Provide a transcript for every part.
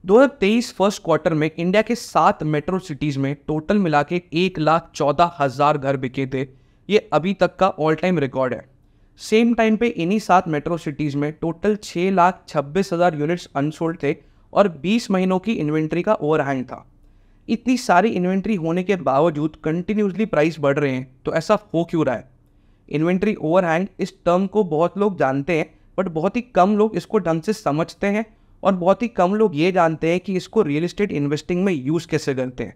2023 first quarter में India के 7 metro cities में टोटल मिला के 1,14,000 घर बिके थे। ये अभी तक का ऑल टाइम रिकॉर्ड है। सेम टाइम पे इन्हीं 7 मेट्रो सिटीज में टोटल 6,26,000 यूनिट्स अनसोल्ड थे और 20 महीनों की इन्वेंट्री का ओवरहैंग था। इतनी सारी इन्वेंट्री होने के बावजूद कंटिन्यूसली प्राइस बढ़ रहे हैं, तो ऐसा हो क्यों रहा है? इन्वेंट्री ओवरहैंग इस टर्म को बहुत लोग जानते हैं, बट बहुत ही कम लोग इसको ढंग से समझते हैं और बहुत ही कम लोग ये जानते हैं कि इसको रियल एस्टेट इन्वेस्टिंग में यूज़ कैसे करते हैं।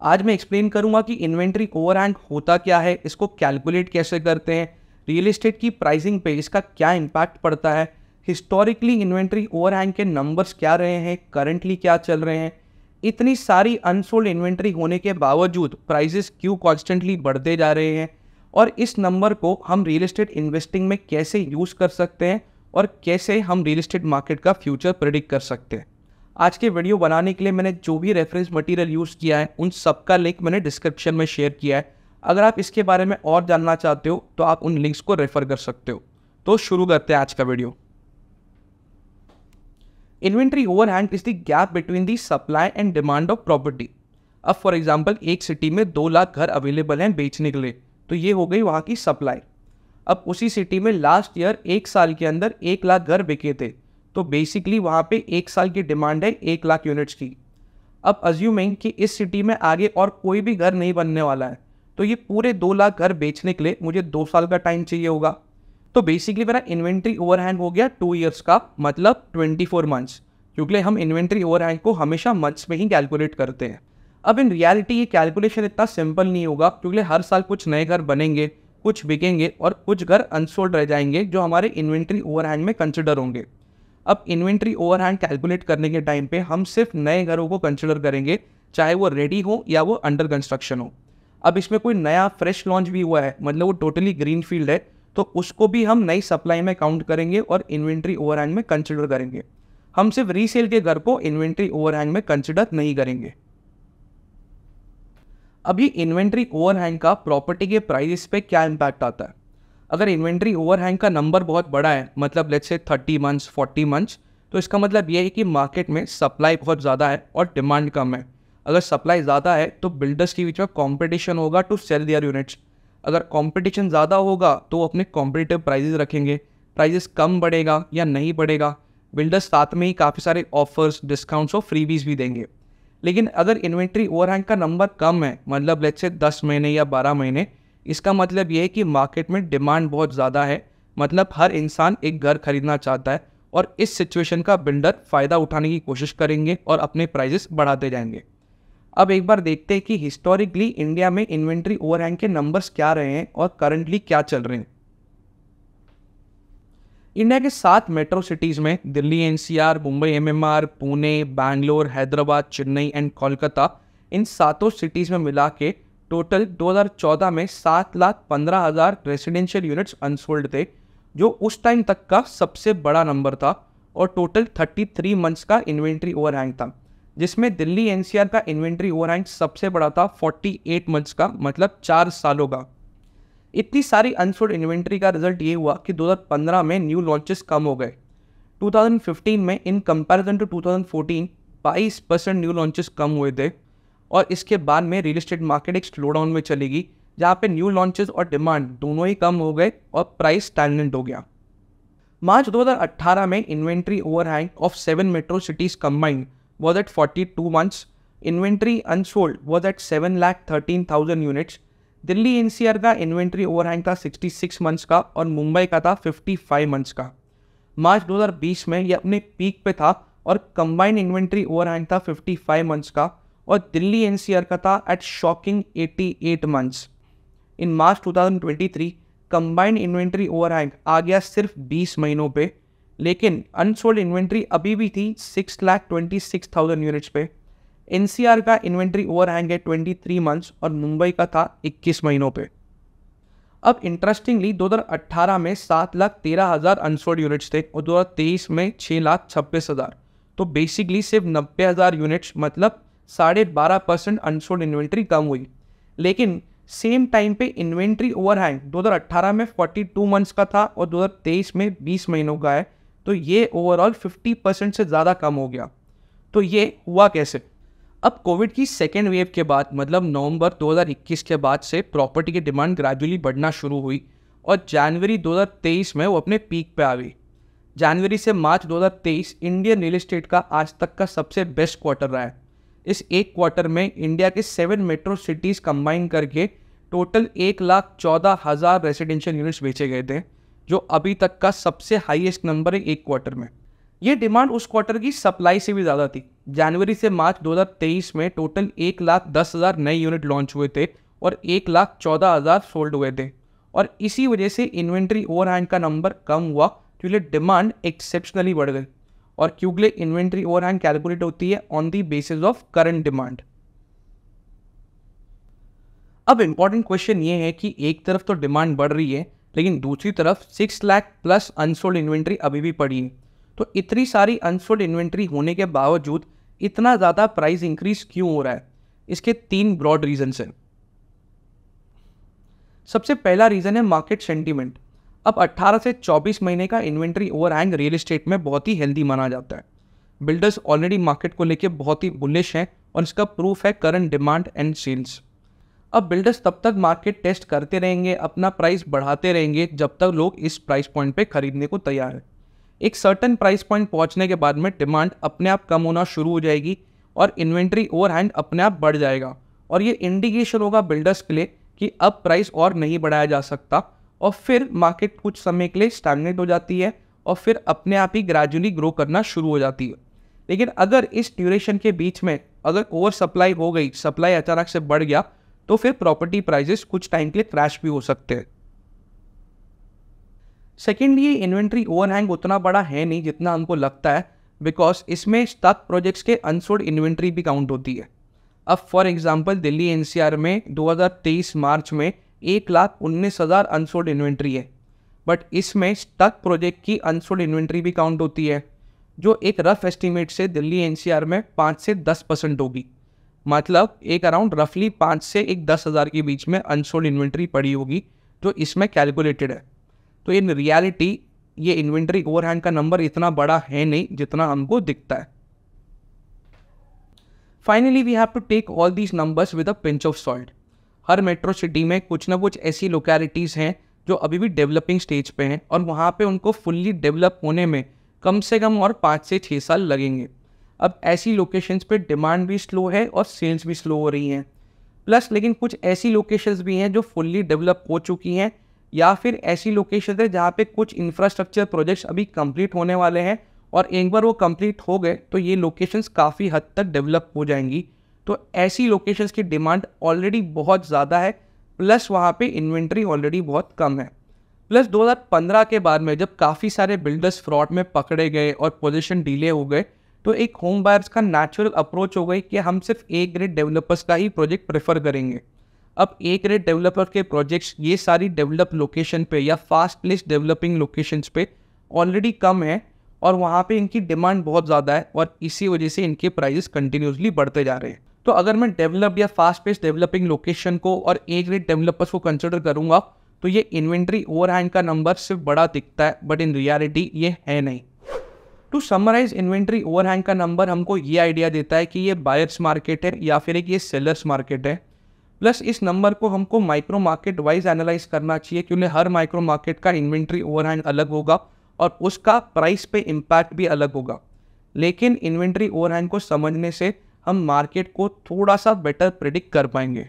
आज मैं एक्सप्लेन करूंगा कि इन्वेंट्री ओवरहैंग होता क्या है, इसको कैलकुलेट कैसे करते हैं, रियल एस्टेट की प्राइसिंग पे इसका क्या इम्पैक्ट पड़ता है, हिस्टोरिकली इन्वेंट्री ओवरहैंग के नंबर्स क्या रहे हैं, करंटली क्या चल रहे हैं, इतनी सारी अनसोल्ड इन्वेंट्री होने के बावजूद प्राइसेस क्यों कॉन्स्टेंटली बढ़ते जा रहे हैं, और इस नंबर को हम रियल एस्टेट इन्वेस्टिंग में कैसे यूज़ कर सकते हैं और कैसे हम रियल एस्टेट मार्केट का फ्यूचर प्रेडिक्ट कर सकते हैं। आज के वीडियो बनाने के लिए मैंने जो भी रेफरेंस मटेरियल यूज़ किया है उन सब का लिंक मैंने डिस्क्रिप्शन में शेयर किया है। अगर आप इसके बारे में और जानना चाहते हो तो आप उन लिंक्स को रेफर कर सकते हो। तो शुरू करते हैं आज का video. Inventory overhang is the gap between the supply and demand of property. अब फॉर एग्जांपल एक सिटी में 2 लाख घर अवेलेबल हैं बेचने के लिए, तो ये हो गई वहाँ की सप्लाई। अब उसी सिटी में लास्ट ईयर 1 साल के अंदर 1 लाख घर बिके थे, तो बेसिकली वहाँ पे 1 साल की डिमांड है 1 लाख यूनिट्स की। अब अज्यूमिंग कि इस सिटी में आगे और कोई भी घर नहीं बनने वाला है, तो ये पूरे 2 लाख घर बेचने के लिए मुझे 2 साल का टाइम चाहिए होगा। तो बेसिकली मेरा इन्वेंट्री ओवरहैंग हो गया 2 ईयर्स का, मतलब 24 मंथ्स, क्योंकि हम इन्वेंट्री ओवरहैंग को हमेशा मंथ्स में ही कैलकुलेट करते हैं। अब इन रियलिटी ये कैलकुलेशन इतना सिंपल नहीं होगा, क्योंकि हर साल कुछ नए घर बनेंगे, कुछ बिकेंगे और कुछ घर अनसोल्ड रह जाएंगे जो हमारे इन्वेंट्री ओवरहैंग में कंसिडर होंगे। अब इन्वेंट्री ओवरहैंग कैलकुलेट करने के टाइम पे हम सिर्फ नए घरों को कंसिडर करेंगे, चाहे वो रेडी हो या वो अंडर कंस्ट्रक्शन हो। अब इसमें कोई नया फ्रेश लॉन्च भी हुआ है, मतलब वो टोटली ग्रीन फील्ड है, तो उसको भी हम नई सप्लाई में काउंट करेंगे और इन्वेंट्री ओवरहैंग में कंसिडर करेंगे। हम सिर्फ रीसेल के घर को इन्वेंट्री ओवरहैंग में कंसिडर नहीं करेंगे। अभी इन्वेंट्री ओवरहैंग का प्रॉपर्टी के प्राइस पे क्या इम्पैक्ट आता है? अगर इन्वेंट्री ओवरहैंग का नंबर बहुत बड़ा है, मतलब लेट्स से 30 मंथ्स 40 मंथ्स, तो इसका मतलब ये है कि मार्केट में सप्लाई बहुत ज़्यादा है और डिमांड कम है। अगर सप्लाई ज़्यादा है तो बिल्डर्स के बीच में कॉम्पिटिशन होगा टू सेल देयर यूनिट्स। अगर कॉम्पिटिशन ज़्यादा होगा तो वो अपने कॉम्पिटिटिव प्राइजेस रखेंगे। प्राइजेस कम बढ़ेगा या नहीं बढ़ेगा, बिल्डर्स साथ में ही काफ़ी सारे ऑफर्स, डिस्काउंट्स और फ्रीबीज भी देंगे। लेकिन अगर इन्वेंट्री ओवरहैंग का नंबर कम है, मतलब लेट्स से 10 महीने या 12 महीने, इसका मतलब ये है कि मार्केट में डिमांड बहुत ज़्यादा है, मतलब हर इंसान एक घर खरीदना चाहता है और इस सिचुएशन का बिल्डर फ़ायदा उठाने की कोशिश करेंगे और अपने प्राइजेस बढ़ाते जाएंगे। अब एक बार देखते हैं कि हिस्टोरिकली इंडिया में इन्वेंट्री ओवरहैंग के नंबर्स क्या रहे हैं और करंटली क्या चल रहे हैं। इंडिया के 7 मेट्रो सिटीज़ में Delhi NCR, Mumbai MMR, Pune, Bangalore, Hyderabad, Chennai and Kolkata, in 7 cities में मिला के टोटल 2014 में 7,15,000 रेजिडेंशियल यूनिट्स अनसोल्ड थे, जो उस टाइम तक का सबसे बड़ा नंबर था, और टोटल 33 मंथ्स का इन्वेंट्री ओवरहैंग था, जिसमें दिल्ली एनसीआर का इन्वेंट्री ओवरहैंग सबसे बड़ा था 48 मंथ्स का, मतलब 4 सालों का। इतनी सारी अनसोल्ड इन्वेंट्री का रिजल्ट ये हुआ कि 2015 में न्यू लॉन्चेस कम हो गए। 2015 में in comparison to 2014 22% new launches कम हुए थे, और इसके बाद में रियल एस्टेट मार्केट एक स्लो डाउन में चलेगी, जहाँ पे न्यू लॉन्चेस और डिमांड दोनों ही कम हो गए और प्राइस स्टैग्नेंट हो गया। मार्च 2018 में inventory overhang of 7 metro cities combined was at 42 months. Inventory unsold was at 7,13,000 units. Delhi NCR का इन्वेंट्री ओवरहैंग था 66 मंथ्स का और मुंबई का था 55 मंथ्स का। मार्च 2020 में ये अपने पीक पे था और कंबाइंड इन्वेंट्री ओवरहैंग था 55 मंथ्स का, और दिल्ली एनसीआर का था एट शॉकिंग 88 मंथ्स। इन मार्च 2023 कंबाइंड इन्वेंट्री ओवरहैंग आ गया सिर्फ 20 महीनों पे, लेकिन अनसोल्ड इन्वेंट्री अभी भी थी 6,26,000 यूनिट्स पे। एनसीआर का इन्वेंट्री ओवरहैंग है 23 मंथ्स और मुंबई का था 21 महीनों पे। अब इंटरेस्टिंगली 2018 में 7,13,000 अनसोल्ड यूनिट्स थे और 2023 में 6,26,000, तो बेसिकली सिर्फ 90,000 यूनिट्स, मतलब 12.5% अनसोल्ड इन्वेंट्री कम हुई। लेकिन सेम टाइम पे इन्वेंट्री ओवरहैंग 2018 में 42 मंथ्स का था और 2023 में 20 महीनों का है, तो ये ओवरऑल 50% से ज़्यादा कम हो गया। तो ये हुआ कैसे? अब कोविड की सेकेंड वेव के बाद मतलब नवंबर 2021 के बाद से प्रॉपर्टी की डिमांड ग्रेजुअली बढ़ना शुरू हुई और जनवरी 2023 में वो अपने पीक पे आ गई। जनवरी से मार्च 2023 इंडियन रियल एस्टेट का आज तक का सबसे बेस्ट क्वार्टर रहा है। इस एक क्वार्टर में इंडिया के 7 मेट्रो सिटीज़ कंबाइन करके टोटल 1,14,000 रेजिडेंशियल यूनिट्स बेचे गए थे, जो अभी तक का सबसे हाईएस्ट नंबर है एक क्वार्टर में। ये डिमांड उस क्वार्टर की सप्लाई से भी ज़्यादा थी। जनवरी से मार्च 2023 में टोटल 1,10,000 नए यूनिट लॉन्च हुए थे और 1,14,000 सोल्ड हुए थे, और इसी वजह से इन्वेंट्री ओवरहैंग का नंबर कम हुआ क्योंकि डिमांड एक्सेप्शनली बढ़ गई। और क्योंकि इन्वेंट्री ओवरहैंग कैलकुलेट होती है on the basis of current demand. अब इंपॉर्टेंट क्वेश्चन ये है कि एक तरफ तो डिमांड बढ़ रही है, लेकिन दूसरी तरफ 6 लाख प्लस अनसोल्ड इन्वेंट्री अभी भी पड़ी है। तो इतनी सारी अनसोल्ड इन्वेंट्री होने के बावजूद इतना ज़्यादा प्राइस इंक्रीज क्यों हो रहा है? इसके 3 ब्रॉड रीजंस हैं। सबसे पहला रीज़न है मार्केट सेंटीमेंट। अब 18 से 24 महीने का इन्वेंट्री ओवरहैंग रियल एस्टेट में बहुत ही हेल्दी माना जाता है। बिल्डर्स ऑलरेडी मार्केट को लेके बहुत ही बुलिश हैं और इसका प्रूफ है करंट डिमांड एंड सेल्स। अब बिल्डर्स तब तक मार्केट टेस्ट करते रहेंगे, अपना प्राइस बढ़ाते रहेंगे जब तक लोग इस प्राइस पॉइंट पे खरीदने को तैयार है। एक सर्टेन प्राइस पॉइंट पहुंचने के बाद में डिमांड अपने आप कम होना शुरू हो जाएगी और इन्वेंट्री ओवरहैंग अपने आप बढ़ जाएगा, और ये इंडिकेशन होगा बिल्डर्स के लिए कि अब प्राइस और नहीं बढ़ाया जा सकता, और फिर मार्केट कुछ समय के लिए स्टैग्नेट हो जाती है और फिर अपने आप ही ग्रेजुअली ग्रो करना शुरू हो जाती है। लेकिन अगर इस ड्यूरेशन के बीच में अगर ओवर सप्लाई हो गई, सप्लाई अचानक से बढ़ गया, तो फिर प्रॉपर्टी प्राइसेस कुछ टाइम के लिए क्रैश भी हो सकते हैं। सेकेंड, ये इन्वेंट्री ओवरहैंग उतना बड़ा है नहीं जितना हमको लगता है, बिकॉज इसमें स्टक प्रोजेक्ट्स के अनसोल्ड इन्वेंट्री भी काउंट होती है। अब फॉर एग्जांपल दिल्ली एनसीआर में 2023 मार्च में 1,19,000 अनसोल्ड इन्वेंट्री है, बट इसमें स्टक प्रोजेक्ट की अनसोल्ड इन्वेंट्री भी काउंट होती है, जो एक रफ एस्टीमेट से दिल्ली एनसीआर में 5 से 10% होगी। मतलब एक अराउंड रफली 5 से 10,000 के बीच में अनसोल्ड इन्वेंट्री पड़ी होगी जो इसमें कैलकुलेटेड है। तो इन रियलिटी ये इन्वेंट्री ओवरहैंग का नंबर इतना बड़ा है नहीं जितना हमको दिखता है। Finally we have to take all these numbers with a pinch of salt. हर मेट्रो सिटी में कुछ ना कुछ ऐसी लोकेलिटीज़ हैं जो अभी भी डेवलपिंग स्टेज पे हैं, और वहाँ पे उनको फुल्ली डेवलप होने में कम से कम और 5 से 6 साल लगेंगे। अब ऐसी लोकेशंस पे डिमांड भी स्लो है और सेल्स भी स्लो हो रही हैं। प्लस लेकिन कुछ ऐसी लोकेशंस भी हैं जो फुल्ली डेवलप हो चुकी हैं, या फिर ऐसी लोकेशंस है जहाँ पे कुछ इंफ्रास्ट्रक्चर प्रोजेक्ट्स अभी कंप्लीट होने वाले हैं, और एक बार वो कंप्लीट हो गए तो ये लोकेशंस काफ़ी हद तक डेवलप हो जाएंगी। तो ऐसी लोकेशंस की डिमांड ऑलरेडी बहुत ज़्यादा है, प्लस वहाँ पे इन्वेंट्री ऑलरेडी बहुत कम है। प्लस 2015 के बाद में जब काफ़ी सारे बिल्डर्स फ्रॉड में पकड़े गए और पोजीशन डिले हो गए, तो एक होम बायर्स का नेचुरल अप्रोच हो गई कि हम सिर्फ ए ग्रेड डेवलपर्स का ही प्रोजेक्ट प्रेफर करेंगे। अब ए ग्रेड डेवलपर के प्रोजेक्ट्स ये सारी डेवलप लोकेशन पे या फास्ट लिस्ट डेवलपिंग लोकेशंस पे ऑलरेडी कम है, और वहाँ पे इनकी डिमांड बहुत ज़्यादा है, और इसी वजह से इनके प्राइसेस कंटिन्यूसली बढ़ते जा रहे हैं। तो अगर मैं डेवलप या फास्ट पेस डेवलपिंग लोकेशन को और ए ग्रेड डेवलपर्स को कंसिडर करूँगा तो ये इन्वेंट्री ओवरहैंग का नंबर सिर्फ बड़ा दिखता है, बट इन रियलिटी ये है नहीं। टू समराइज, इन्वेंट्री ओवरहैंग का नंबर हमको ये आइडिया देता है कि ये बायर्स मार्केट है या फिर एक ये सेलर्स मार्केट है। प्लस इस नंबर को हमको माइक्रो मार्केट वाइज एनालाइज करना चाहिए, क्योंकि हर माइक्रो मार्केट का इन्वेंट्री ओवरहैंग अलग होगा और उसका प्राइस पे इम्पैक्ट भी अलग होगा। लेकिन इन्वेंट्री ओवरहैंग को समझने से हम मार्केट को थोड़ा सा बेटर प्रिडिक्ट कर पाएंगे।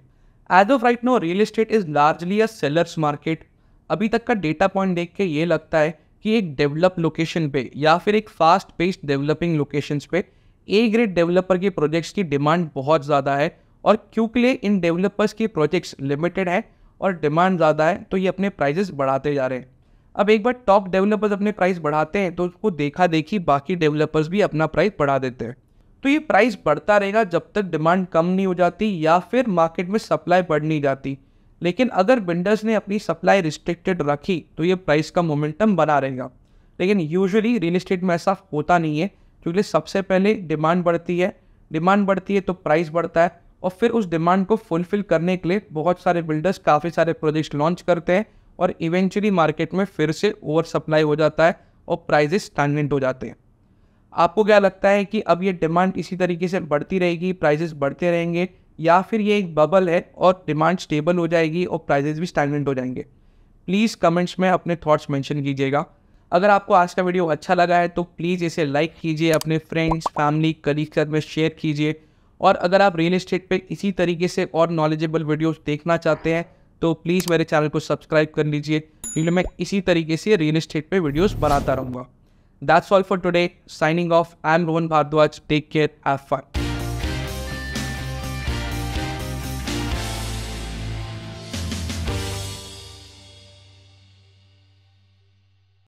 As of right now real estate is largely a sellers market. अभी तक का डेटा पॉइंट देख के ये लगता है कि एक डेवलप लोकेशन पे या फिर एक फास्ट पेस्ड डेवलपिंग लोकेशंस पे ए ग्रेड डेवलपर के प्रोजेक्ट्स की डिमांड बहुत ज़्यादा है, और क्योंकि इन डेवलपर्स के प्रोजेक्ट्स लिमिटेड है और डिमांड ज़्यादा है तो ये अपने प्राइजेस बढ़ाते जा रहे हैं। अब एक बार टॉप डेवलपर्स अपने प्राइस बढ़ाते हैं तो उसको देखा देखी बाकी डेवलपर्स भी अपना प्राइस बढ़ा देते हैं। तो ये प्राइस बढ़ता रहेगा जब तक डिमांड कम नहीं हो जाती या फिर मार्केट में सप्लाई बढ़ नहीं जाती। लेकिन अगर बिल्डर्स ने अपनी सप्लाई रिस्ट्रिक्टेड रखी तो ये प्राइस का मोमेंटम बना रहेगा। लेकिन यूजुअली रियल एस्टेट में ऐसा होता नहीं है, क्योंकि सबसे पहले डिमांड बढ़ती है तो प्राइस बढ़ता है, और फिर उस डिमांड को फुलफिल करने के लिए बहुत सारे बिल्डर्स काफ़ी सारे प्रोजेक्ट्स लॉन्च करते हैं, और इवेंचुअली मार्केट में फिर से ओवर सप्लाई हो जाता है और प्राइजेस स्टैग्नेंट हो जाते हैं। आपको क्या लगता है कि अब ये डिमांड इसी तरीके से बढ़ती रहेगी, प्राइजेस बढ़ते रहेंगे, या फिर ये एक बबल है और डिमांड स्टेबल हो जाएगी और प्राइजेस भी स्टैग्नेंट हो जाएंगे? प्लीज़ कमेंट्स में अपने थॉट्स मेंशन कीजिएगा। अगर आपको आज का वीडियो अच्छा लगा है तो प्लीज़ इसे लाइक कीजिए, अपने फ्रेंड्स, फैमिली, कलीग के साथ में शेयर कीजिए। और अगर आप रियल एस्टेट पे इसी तरीके से और नॉलेजेबल वीडियोस देखना चाहते हैं तो प्लीज़ मेरे चैनल को सब्सक्राइब कर लीजिए, क्योंकि मैं इसी तरीके से रियल एस्टेट पे वीडियोस बनाता रहूँगा। That's all for today, signing off. I am Rohan Bhardwaj. Take care, have fun.